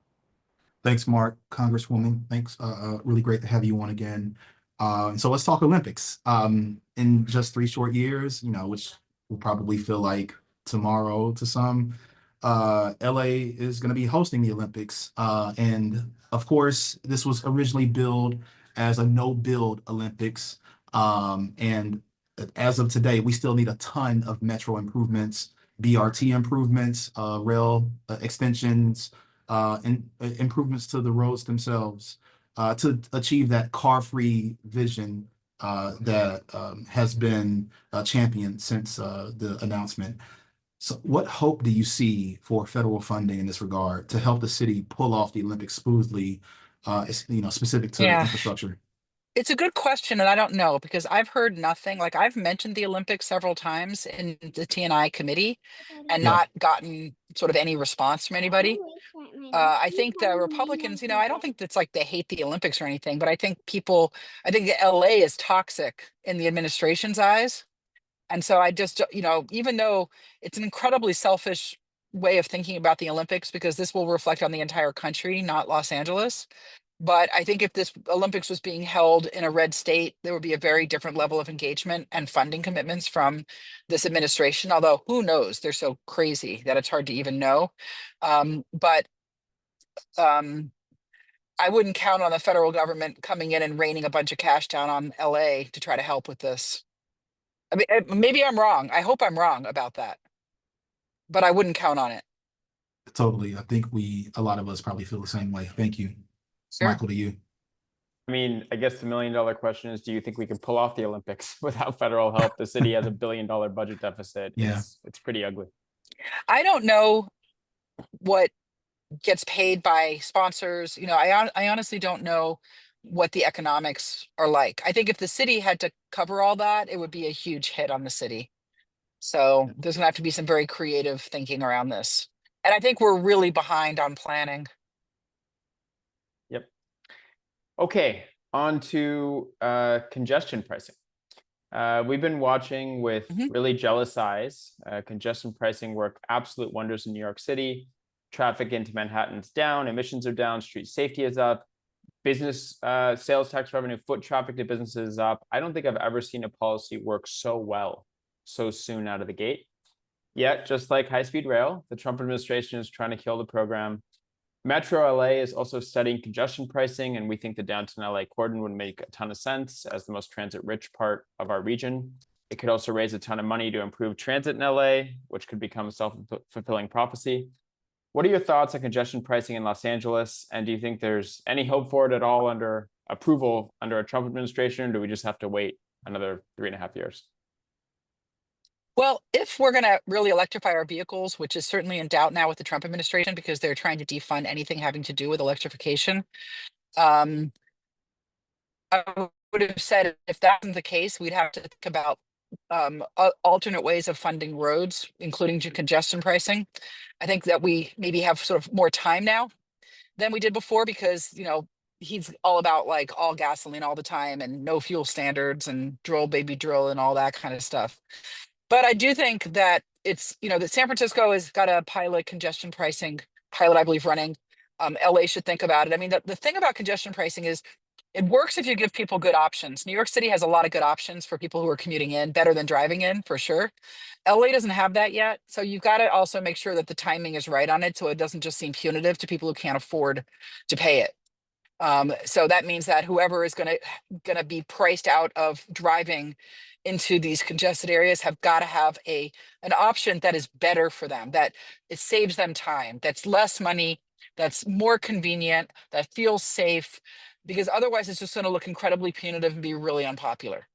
Speaker 4: Thanks, Mark. Congresswoman, thanks. Really great to have you on again. So let's talk Olympics. In just 3 short years, which will probably feel like tomorrow to some, LA is going to be hosting the Olympics. And of course, this was originally billed as a no-build Olympics. And as of today, we still need a ton of metro improvements, BRT improvements, rail extensions, and improvements to the roads themselves to achieve that car-free vision that has been championed since the announcement. So what hope do you see for federal funding in this regard to help the city pull off the Olympics smoothly, specific to infrastructure?
Speaker 6: It's a good question, and I don't know because I've heard nothing. Like I've mentioned the Olympics several times in the T&I committee and not gotten sort of any response from anybody. I think the Republicans, I don't think it's like they hate the Olympics or anything, but I think the LA is toxic in the administration's eyes. And so I just, even though it's an incredibly selfish way of thinking about the Olympics, because this will reflect on the entire country, not Los Angeles. But I think if this Olympics was being held in a red state, there would be a very different level of engagement and funding commitments from this administration. Although who knows, they're so crazy that it's hard to even know. But I wouldn't count on the federal government coming in and raining a bunch of cash down on LA to try to help with this. I mean, maybe I'm wrong. I hope I'm wrong about that, but I wouldn't count on it.
Speaker 4: Totally. I think a lot of us probably feel the same way. Thank you.
Speaker 6: Sure.
Speaker 4: Michael, to you.
Speaker 1: I mean, I guess the $1 million question is, do you think we can pull off the Olympics without federal help? The city has a $1 billion budget deficit.
Speaker 4: Yeah.
Speaker 1: It's pretty ugly.
Speaker 6: I don't know what gets paid by sponsors. You know, I honestly don't know what the economics are like. I think if the city had to cover all that, it would be a huge hit on the city. So there's gonna have to be some very creative thinking around this. And I think we're really behind on planning.
Speaker 1: Yep. Okay, on to congestion pricing. We've been watching with really jealous eyes congestion pricing work absolute wonders in New York City. Traffic into Manhattan's down, emissions are down, street safety is up, business sales tax revenue, foot traffic to businesses is up. I don't think I've ever seen a policy work so well so soon out of the gate. Yet, just like high-speed rail, the Trump administration is trying to kill the program. Metro LA is also studying congestion pricing, and we think the downtown LA cordon would make a ton of sense as the most transit-rich part of our region. It could also raise a ton of money to improve transit in LA, which could become a self-fulfilling prophecy. What are your thoughts on congestion pricing in Los Angeles? And do you think there's any hope for it at all under approval under a Trump administration? Or do we just have to wait another 3.5 years?
Speaker 6: Well, if we're going to really electrify our vehicles, which is certainly in doubt now with the Trump administration because they're trying to defund anything having to do with electrification, I would have said if that wasn't the case, we'd have to think about alternate ways of funding roads, including congestion pricing. I think that we maybe have sort of more time now than we did before because, you know, he's all about like all gasoline all the time and no fuel standards and drill baby drill and all that kind of stuff. But I do think that it's, you know, that San Francisco has got a pilot congestion pricing pilot, I believe, running. LA should think about it. I mean, the thing about congestion pricing is it works if you give people good options. New York City has a lot of good options for people who are commuting in, better than driving in, for sure. LA doesn't have that yet. So you've got to also make sure that the timing is right on it so it doesn't just seem punitive to people who can't afford to pay it. So that means that whoever is gonna be priced out of driving into these congested areas have got to have an option that is better for them, that it saves them time, that's less money, that's more convenient, that feels safe, because otherwise it's just going to look incredibly punitive and be really unpopular.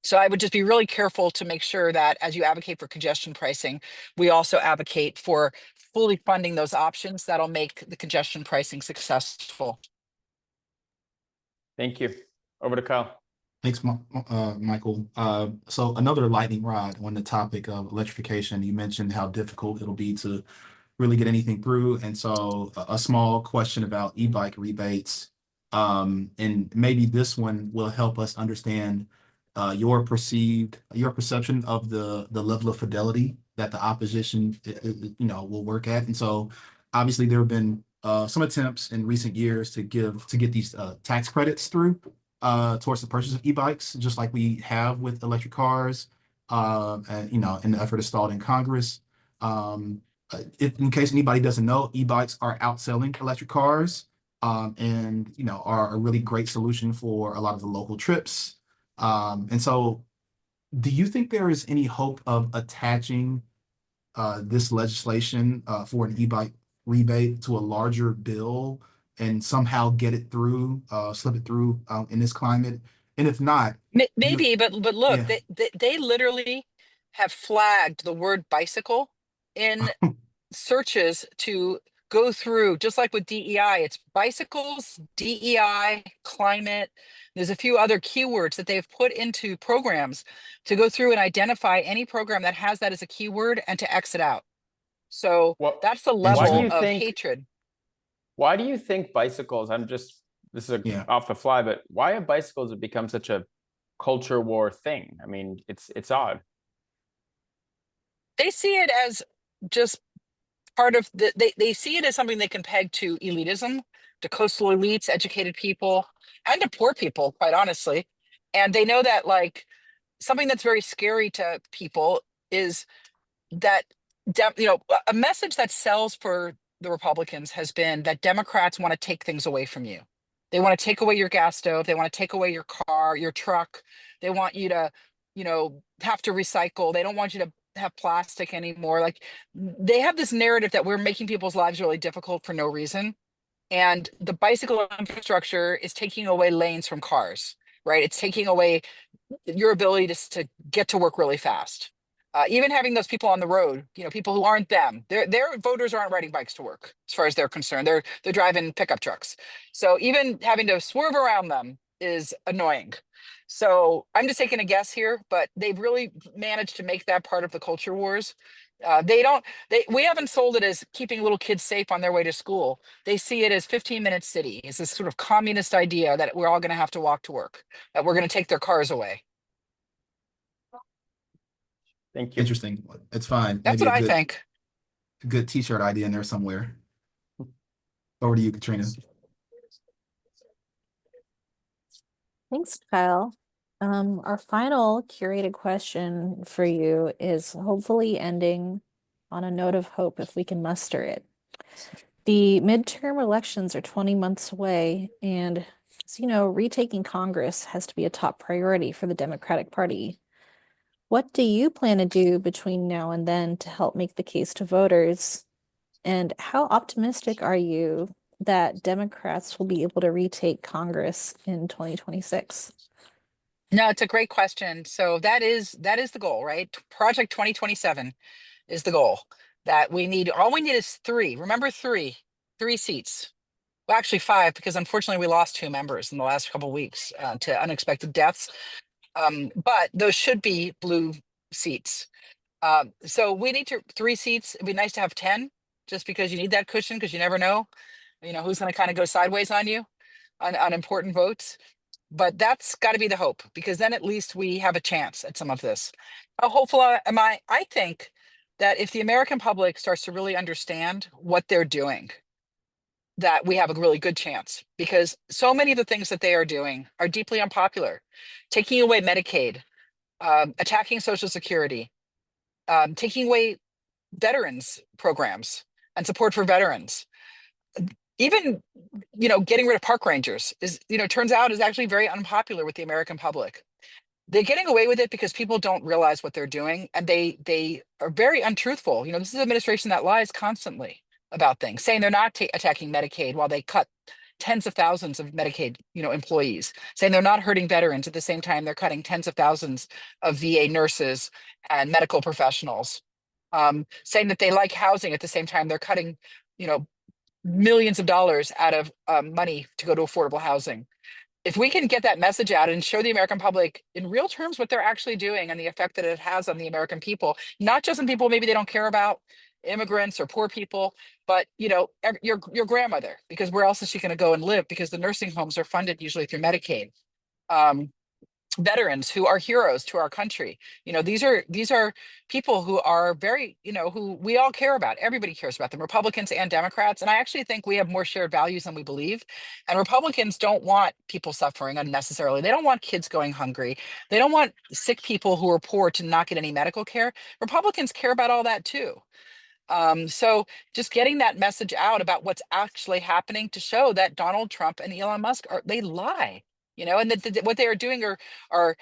Speaker 6: So I would just be really careful to make sure that as you advocate for congestion pricing, we also advocate for fully funding those options that'll make the congestion pricing successful.
Speaker 1: Thank you. Over to Kyle.
Speaker 4: Thanks, Michael. So another lightning rod on the topic of electrification. You mentioned how difficult it'll be to really get anything through. And so a small question about e-bike rebates. And maybe this one will help us understand your perception of the level of fidelity that the opposition, will work at. And so obviously there have been some attempts in recent years to get these tax credits through towards the purchase of e-bikes, just like we have with electric cars, and, in the effort to stall it in Congress. In case anybody doesn't know, e-bikes are outselling electric cars, and are a really great solution for a lot of the local trips. And so, do you think there is any hope of attaching this legislation for an e-bike rebate to a larger bill and somehow get it through, slip it through in this climate? And if not,
Speaker 6: maybe, but look,
Speaker 4: yeah.
Speaker 6: they literally have flagged the word bicycle in searches to go through, just like with DEI, it's bicycles, DEI, climate. There's a few other keywords that they've put into programs to go through and identify any program that has that as a keyword and to exit out. So that's the level of hatred.
Speaker 1: Why do you think bicycles, this is off the fly, but why have bicycles have become such a culture war thing? I mean, it's odd.
Speaker 6: They see it as just part of they see it as something they can peg to elitism, to coastal elites, educated people, and to poor people, quite honestly. And they know that like something that's very scary to people is that a message that sells for the Republicans has been that Democrats want to take things away from you. They want to take away your gas stove. They want to take away your car, your truck. They want you to, have to recycle. They don't want you to have plastic anymore. Like they have this narrative that we're making people's lives really difficult for no reason. And the bicycle infrastructure is taking away lanes from cars, right? It's taking away your ability to get to work really fast. Even having those people on the road, people who aren't them, their voters aren't riding bikes to work, as far as they're concerned. They're driving pickup trucks. So even having to swerve around them is annoying. So I'm just taking a guess here, but they've really managed to make that part of the culture wars. We haven't sold it as keeping little kids safe on their way to school. They see it as 15-minute city. It's this sort of communist idea that we're all going to have to walk to work, that we're going to take their cars away.
Speaker 1: Thank you.
Speaker 4: Interesting. It's fine.
Speaker 6: That's
Speaker 4: Maybe
Speaker 6: what I think.
Speaker 4: a good t-shirt idea in there somewhere. Over to you, Katrina.
Speaker 5: Thanks, Kyle. Our final curated question for you is hopefully ending on a note of hope if we can muster it. The midterm elections are 20 months away, and as you know, retaking Congress has to be a top priority for the Democratic Party. What do you plan to do between now and then to help make the case to voters? And how optimistic are you that Democrats will be able to retake Congress in 2026?
Speaker 6: No, it's a great question. So that is the goal, right? Project 2027 is the goal. That all we need is 3. Remember 3 seats. Well, actually 5, because unfortunately we lost 2 members in the last couple of weeks to unexpected deaths. But those should be blue seats. So we need 3 seats. It'd be nice to have 10, just because you need that cushion, because you never know, who's going to kind of go sideways on you on important votes. But that's got to be the hope, because then at least we have a chance at some of this. How hopeful am I? I think that if the American public starts to really understand what they're doing, that we have a really good chance, because so many of the things that they are doing are deeply unpopular. Taking away Medicaid, attacking Social Security, taking away veterans programs and support for veterans. Even, getting rid of park rangers turns out is actually very unpopular with the American public. They're getting away with it because people don't realize what they're doing, and they are very untruthful. This is an administration that lies constantly about things, saying they're not attacking Medicaid while they cut tens of thousands of Medicaid, employees, saying they're not hurting veterans at the same time they're cutting tens of thousands of VA nurses and medical professionals, saying that they like housing at the same time they're cutting, millions of dollars out of money to go to affordable housing. If we can get that message out and show the American public in real terms what they're actually doing and the effect that it has on the American people, not just on people maybe they don't care about, immigrants or poor people, but your grandmother, because where else is she going to go and live? Because the nursing homes are funded usually through Medicaid. Veterans who are heroes to our country. These are people who are very, who we all care about. Everybody cares about them, Republicans and Democrats. And I actually think we have more shared values than we believe. And Republicans don't want people suffering unnecessarily. They don't want kids going hungry. They don't want sick people who are poor to not get any medical care. Republicans care about all that too. So just getting that message out about what's actually happening to show that Donald Trump and Elon Musk they lie. And that what they are doing are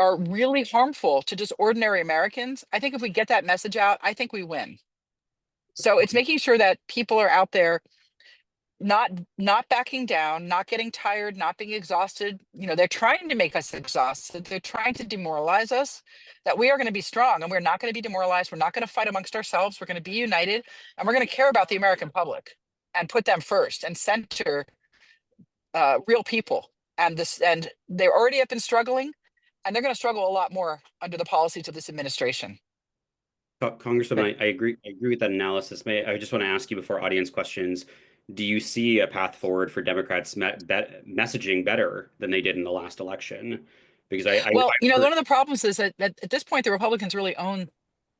Speaker 6: really harmful to just ordinary Americans. I think if we get that message out, I think we win. So it's making sure that people are out there not backing down, not getting tired, not being exhausted. They're trying to make us exhausted. They're trying to demoralize us, that we are going to be strong and we're not going to be demoralized. We're not going to fight amongst ourselves. We're going to be united, and we're going to care about the American public and put them first and center real people. And they already have been struggling, and they're going to struggle a lot more under the policies of this administration.
Speaker 2: Congresswoman, I agree with that analysis. I just want to ask you before audience questions, do you see a path forward for Democrats messaging better than they did in the last election? Because
Speaker 6: one of the problems is that at this point, the Republicans really own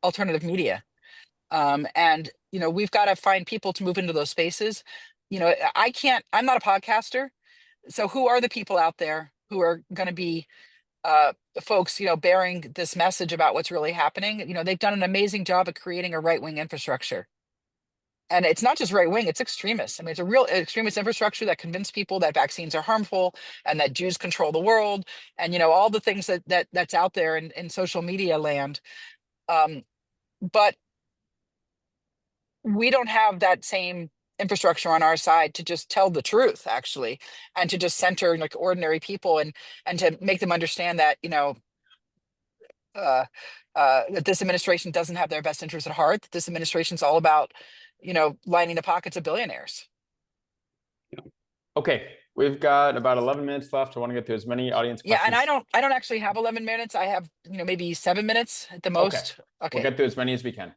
Speaker 6: alternative media. And we've got to find people to move into those spaces. I'm not a podcaster. So who are the people out there who are going to be folks, bearing this message about what's really happening? They've done an amazing job of creating a right-wing infrastructure. And it's not just right-wing, it's extremist. I mean, it's a real extremist infrastructure that convinced people that vaccines are harmful and that Jews control the world, and all the things that's out there in social media land. But we don't have that same infrastructure on our side to just tell the truth, actually, and to just center like ordinary people and to make them understand that, that this administration doesn't have their best interests at heart. That this administration is all about, lining the pockets of billionaires.
Speaker 1: Okay, we've got about 11 minutes left. I want to get through as many audience
Speaker 6: Yeah,
Speaker 1: questions.
Speaker 6: and I don't actually have 11 minutes. I have, maybe 7 minutes at the most. Okay.
Speaker 1: We'll get through as many as we can.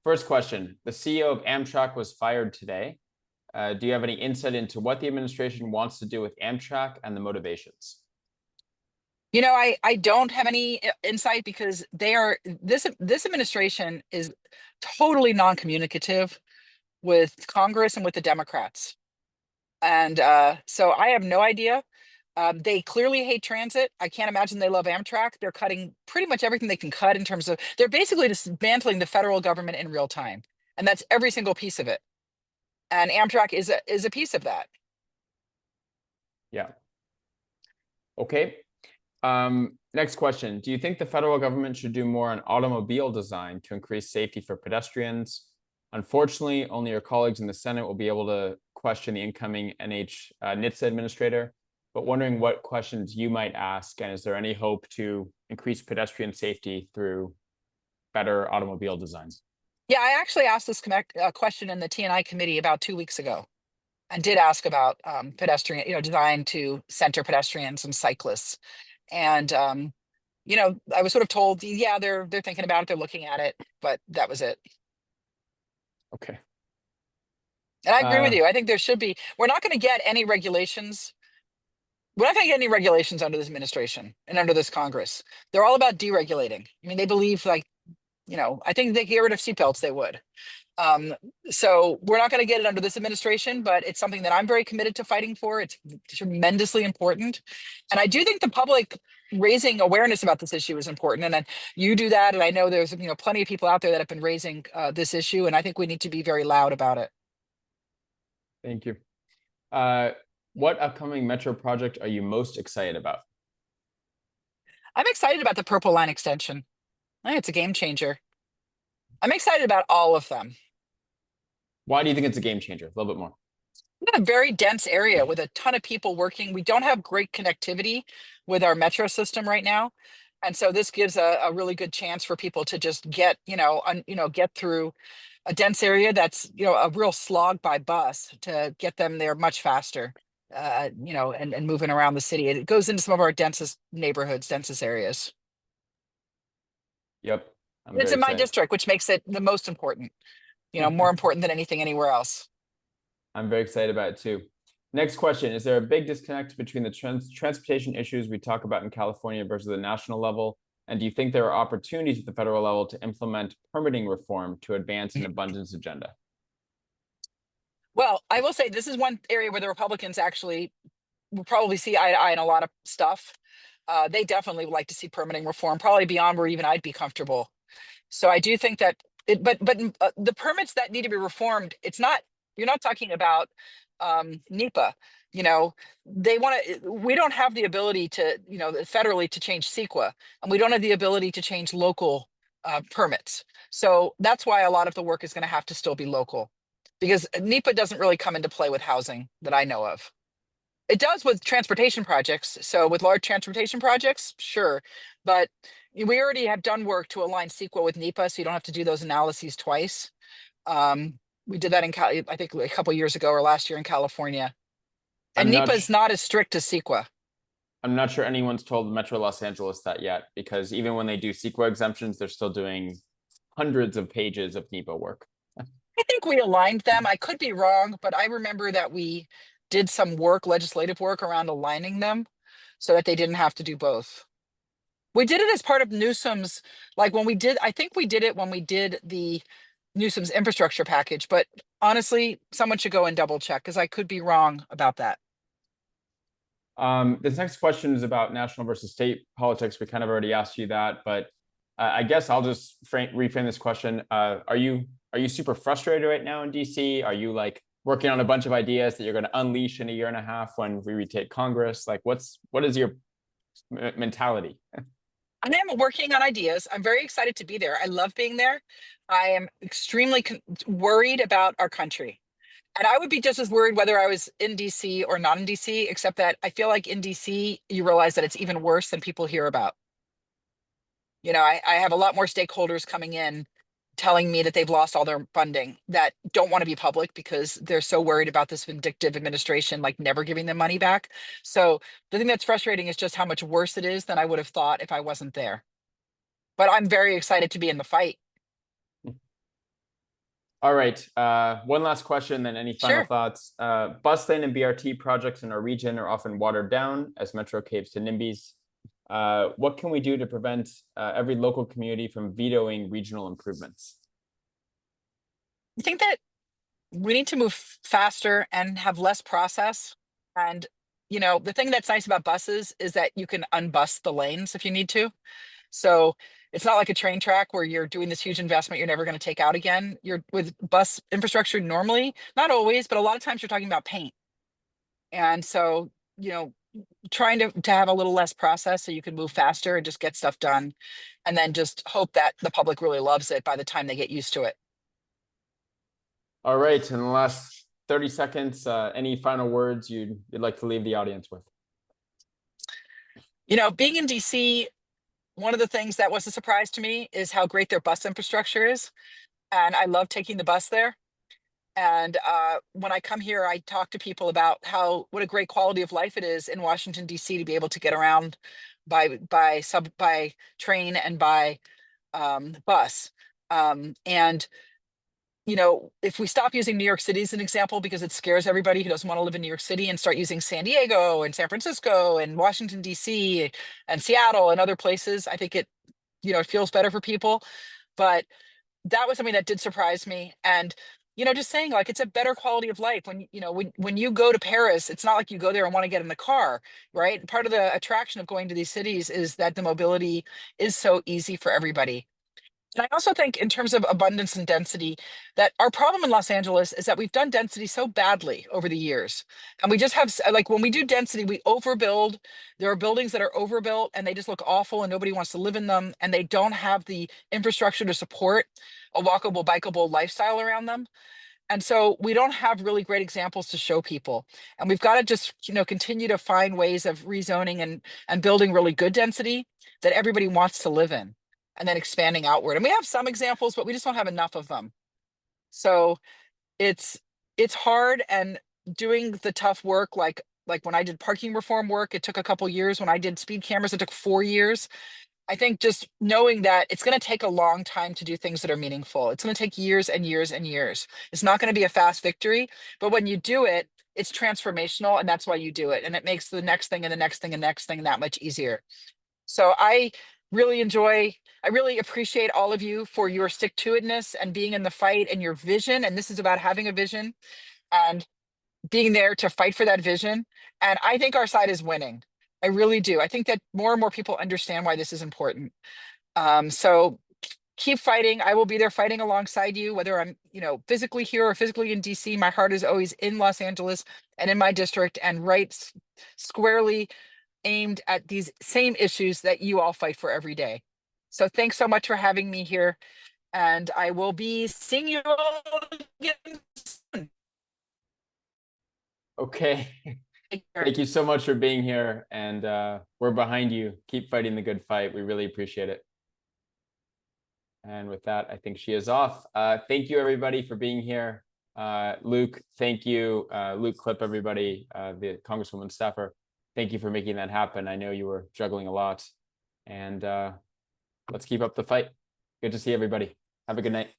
Speaker 1: First question, the CEO of Amtrak was fired today. Do you have any insight into what the administration wants to do with Amtrak and the motivations?
Speaker 6: I don't have any insight because this administration is totally non-communicative with Congress and with the Democrats. And so I have no idea. They clearly hate transit. I can't imagine they love Amtrak. They're cutting pretty much everything they can cut in terms of, they're basically dismantling the federal government in real time. And that's every single piece of it. And Amtrak is a piece of that.
Speaker 1: Yeah. Okay. Next question. Do you think the federal government should do more on automobile design to increase safety for pedestrians? Unfortunately, only your colleagues in the Senate will be able to question the incoming NHTSA administrator, but wondering what questions you might ask, and is there any hope to increase pedestrian safety through better automobile designs?
Speaker 6: Yeah, I actually asked this question in the T&I committee about 2 weeks ago, and did ask about pedestrian, design to center pedestrians and cyclists. And I was sort of told, yeah, they're thinking about it, they're looking at it, but that was it.
Speaker 1: Okay.
Speaker 6: And I agree with you. I think there should be. We're not going to get any regulations. We're not going to get any regulations under this administration and under this Congress. They're all about deregulating. I mean, they believe I think if they get rid of seatbelts, they would. So we're not going to get it under this administration, but it's something that I'm very committed to fighting for. It's tremendously important. And I do think the public raising awareness about this issue is important. And then you do that. And I know there's, plenty of people out there that have been raising this issue. And I think we need to be very loud about it.
Speaker 1: Thank you. What upcoming metro project are you most excited about?
Speaker 6: I'm excited about the Purple Line extension. I think it's a game changer. I'm excited about all of them.
Speaker 1: Why do you think it's a game changer? A little bit more.
Speaker 6: We're in a very dense area with a ton of people working. We don't have great connectivity with our metro system right now. And so this gives a really good chance for people to just get, get through a dense area that's, a real slog by bus to get them there much faster, and moving around the city. It goes into some of our densest neighborhoods, densest areas.
Speaker 1: Yep.
Speaker 6: It's in my district, which makes it the most important, more important than anything anywhere else.
Speaker 1: I'm very excited about it too. Next question. Is there a big disconnect between the transportation issues we talk about in California versus the national level? And do you think there are opportunities at the federal level to implement permitting reform to advance an abundance agenda?
Speaker 6: Well, I will say this is one area where the Republicans actually will probably see eye to eye in a lot of stuff. They definitely would like to see permitting reform, probably beyond where even I'd be comfortable. So I do think that but the permits that need to be reformed, you're not talking about NEPA. We don't have the ability to, federally to change CEQA, and we don't have the ability to change local permits. So that's why a lot of the work is going to have to still be local, because NEPA doesn't really come into play with housing that I know of. It does with transportation projects. So with large transportation projects, sure. But we already have done work to align CEQA with NEPA, so you don't have to do those analyses twice. We did that I think a couple of years ago or last year in California. And NEPA is not as strict as CEQA.
Speaker 1: I'm not sure anyone's told Metro Los Angeles that yet, because even when they do CEQA exemptions, they're still doing hundreds of pages of NEPA work.
Speaker 6: I think we aligned them. I could be wrong, but I remember that we did some legislative work around aligning them so that they didn't have to do both. We did it as part of Newsom's, I think we did it when we did the Newsom's infrastructure package, but honestly, someone should go and double check, because I could be wrong about that.
Speaker 1: This next question is about national versus state politics. We kind of already asked you that, but I guess I'll just reframe this question. Are you super frustrated right now in DC? Are you working on a bunch of ideas that you're going to unleash in a year and a half when we retake Congress? What is your mentality?
Speaker 6: I am working on ideas. I'm very excited to be there. I love being there. I am extremely worried about our country. And I would be just as worried whether I was in DC or not in DC, except that I feel like in DC, you realize that it's even worse than people hear about. You know, I have a lot more stakeholders coming in telling me that they've lost all their funding that don't want to be public because they're so worried about this vindictive administration, like never giving them money back. So the thing that's frustrating is just how much worse it is than I would have thought if I wasn't there. But I'm very excited to be in the fight.
Speaker 1: All right. One last question, then any final
Speaker 6: Sure.
Speaker 1: thoughts? Bus lane and BRT projects in our region are often watered down as Metro caves to NIMBYs. What can we do to prevent every local community from vetoing regional improvements?
Speaker 6: I think that we need to move faster and have less process. And, you know, the thing that's nice about buses is that you can unbus the lanes if you need to. So it's not like a train track where you're doing this huge investment you're never going to take out again. You're with bus infrastructure normally, not always, but a lot of times you're talking about paint. And so, you know, trying to have a little less process so you can move faster and just get stuff done. And then just hope that the public really loves it by the time they get used to it.
Speaker 1: All right. In the last 30 seconds, any final words you'd like to leave the audience with?
Speaker 6: You know, being in DC, one of the things that was a surprise to me is how great their bus infrastructure is. And I love taking the bus there. And when I come here, I talk to people about what a great quality of life it is in Washington, D.C. to be able to get around by train and by bus. And you know, if we stop using New York City as an example because it scares everybody who doesn't want to live in New York City, and start using San Diego and San Francisco and Washington, D.C. and Seattle and other places, I think it feels better for people. But that was something that did surprise me. And just saying, like, it's a better quality of life when you go to Paris. It's not like you go there and want to get in the car, right? Part of the attraction of going to these cities is that the mobility is so easy for everybody. And I also think, in terms of abundance and density, that our problem in Los Angeles is that we've done density so badly over the years. And we just have, like, when we do density, we overbuild. There are buildings that are overbuilt and they just look awful and nobody wants to live in them. And they don't have the infrastructure to support a walkable, bikeable lifestyle around them. And so we don't have really great examples to show people. And we've got to just, continue to find ways of rezoning and building really good density that everybody wants to live in, and then expanding outward. And we have some examples, but we just don't have enough of them. So it's hard, and doing the tough work, like when I did parking reform work, it took a couple years. When I did speed cameras, it took 4 years. I think just knowing that it's going to take a long time to do things that are meaningful. It's going to take years and years and years. It's not going to be a fast victory, but when you do it, it's transformational, and that's why you do it. And it makes the next thing and the next thing and next thing that much easier. So I really appreciate all of you for your stick-to-itness and being in the fight and your vision. And this is about having a vision and being there to fight for that vision. And I think our side is winning. I really do. I think that more and more people understand why this is important. So keep fighting. I will be there fighting alongside you, whether I'm, physically here or physically in DC. My heart is always in Los Angeles and in my district, and right squarely aimed at these same issues that you all fight for every day. So thanks so much for having me here. And I will be seeing you all again soon.
Speaker 1: Okay. Thank you so much for being here, and we're behind you. Keep fighting the good fight. We really appreciate it. And with that, I think she is off. Thank you, everybody, for being here. Luke, thank you. Luke Clip, everybody, the Congresswoman staffer. Thank you for making that happen. I know you were juggling a lot, and let's keep up the fight. Good to see everybody. Have a good night.